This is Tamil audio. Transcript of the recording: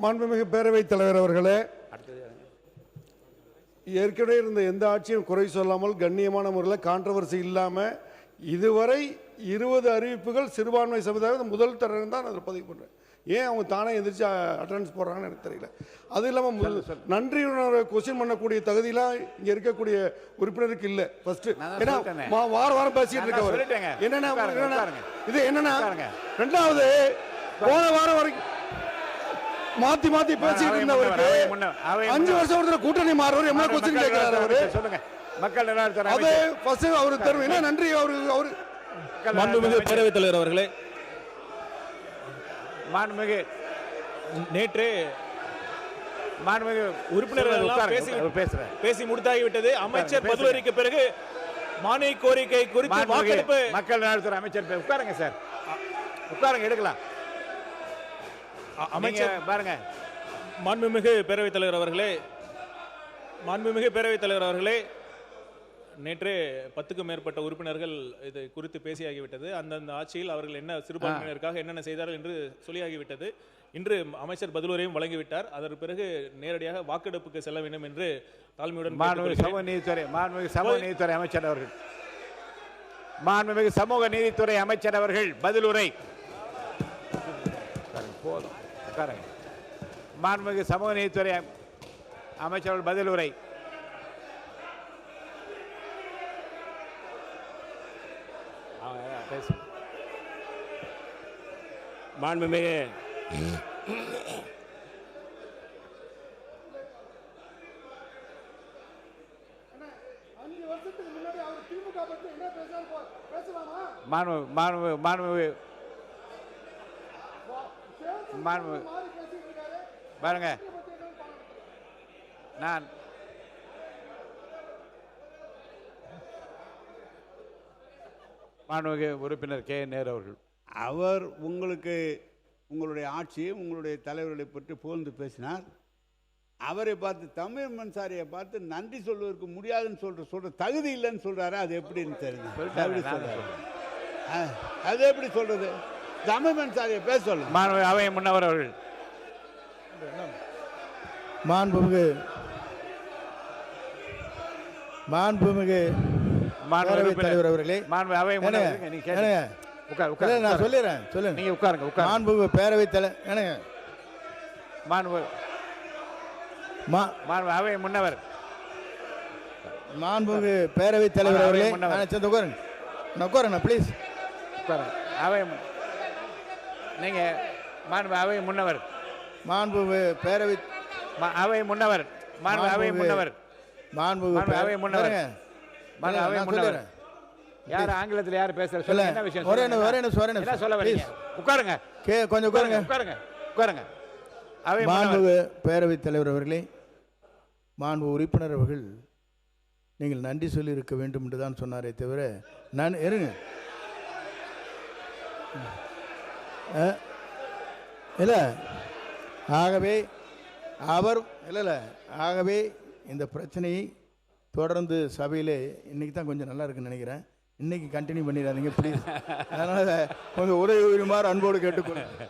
மாண்புமிகு பேரவைத் தலைவர் அவர்களே, ஏற்கனவே இருந்த எந்த ஆட்சியும் குறை சொல்லாமல் கண்ணியமான முறையில் கான்ட்ரவர்சி இல்லாமல் இதுவரை 20 அறிவிப்புகள் சிறுபான்மை சமுதாயம் முதல் தடவை தான் நான் அதில் பதிவு பண்ணுறேன். ஏன் அவங்க தானே எந்திரிச்சு அட்டண்டன்ஸ் போடுறாங்கன்னு எனக்கு தெரியல. அது இல்லாமல் நன்றி கொஸ்டின் பண்ணக்கூடிய தகுதியெலாம் இங்கே இருக்கக்கூடிய உறுப்பினருக்கு இல்லை. ஃபர்ஸ்ட் ஏன்னா வார வாரம் பேசிட்டு இருக்கவர் என்னென்ன இது என்னன்னா, ரெண்டாவது போன வாரம் வரைக்கும் மாத்தி மாத்தி பேசிட்டு இருந்தவருக்கு 5 வருஷம் ஒருத்தர் கூட்டணி மாறவர் என்ன கொஸ்டின் கேட்கிறாரு அவரு. சொல்லுங்க மக்கள் அது ஃபர்ஸ்ட் அவரு தரும் என்ன நன்றி அவரு. மாண்புமிகு பேரவைத் தலைவர் அவர்களே, மாண்புமிகு நேற்று மாண்புமிகு உறுப்பினர்கள் பேசி முடித்தாகிவிட்டது. அமைச்சர் பதிலளிக்க பிறகு மானிய கோரிக்கை குறித்து வாக்கெடுப்பு. மக்கள் நலத்துறை அமைச்சர் உட்காருங்க சார், உட்காருங்க, எடுக்கலாம். அமைச்சர் பாருங்க. மாண்புமிகு பேரவைத் தலைவர் அவர்களே, மாண்புமிகு பேரவைத் தலைவர் அவர்களே, நேற்று 10க்கும் மேற்பட்ட உறுப்பினர்கள் இது குறித்து பேசியாகிவிட்டது. அந்தந்த ஆட்சியில் அவர்கள் என்ன சிறுபான்மையினருக்காக என்னென்ன செய்தார்கள் என்று சொல்லியாகிவிட்டது. இன்று அமைச்சர் பதிலுரையும் வழங்கிவிட்டார். அதற்கு பிறகு நேரடியாக வாக்கெடுப்புக்கு செல்ல வேண்டும் என்று தாழ்மையுடன் மாண்புமிகு சமூக நீதித்துறை அமைச்சர் அவர்கள், மாண்புமிகு சமூக நீதித்துறை அமைச்சர் அவர்கள் பதிலுரை. போதும், மாண்புமிகு சமூக நீதித்துறை அமைச்சர்கள் பதிலுரை. மாண்புமிகு பாருங்க, நான் மாண்புமிகு உறுப்பினர் கே நேரு அவர்கள், அவர் உங்களுடைய ஆட்சியை உங்களுடைய தலைவர்களை பற்றி புகழ்ந்து பேசினார். அவரை பார்த்து தமிழ் மன்சாரியை பார்த்து நன்றி சொல்வதற்கு முடியாதுன்னு சொல்ற தகுதி இல்லைன்னு சொல்றாரு. அது எப்படின்னு தெரியுது, அது எப்படி சொல்றது? தமிழ் மன்சாரியை பேச சொல்ல அவை முன்னவர் அவர்கள். மாண்புமிகு தலைவர் அவர்களே, அவை நான் சொல்லிடுறேன், சொல்லுங்க, நீங்க உட்காருங்க. மாண்புமிகு பேரவைத் தலைவர் அவை முன்னவர், மாண்புமிகு பேரவைத் தலைவர் அவர்களே, உட்காருங்க ப்ளீஸ். அவை நீங்க அவை முன்னவர், மாண்புமிகு பேரவை அவை முன்னவர், அவை முன்னவர், மாண்புமிகு அவை முன்னவர், அவை முன்னவர். யார் ஆங்கிலத்தில் யார் பேசுற சொல்லுங்க, என்ன விஷயம்? என்ன சொல்ல வரீங்க? உட்காருங்க, கொஞ்சம் உட்காருங்க. மாண்புமிகு பேரவைத் தலைவர் அவர்களே, மாண்பு உறுப்பினர் அவர்கள் நீங்கள் நன்றி சொல்லி இருக்க வேண்டும் என்று தான் சொன்னாரே தவிர நான் இருங்க இல்லை. ஆகவே அவர் ஆகவே இந்த பிரச்சனையை தொடர்ந்து சபையிலே இன்னைக்கு தான் கொஞ்சம் நல்லா இருக்குன்னு நினைக்கிறேன். இன்னைக்கு கண்டினியூ பண்ணிடாதீங்க ப்ளீஸ். அதனால் கொஞ்சம் உதவி உரிமாறு அன்போடு கேட்டுக்கொள்ளுங்கள்.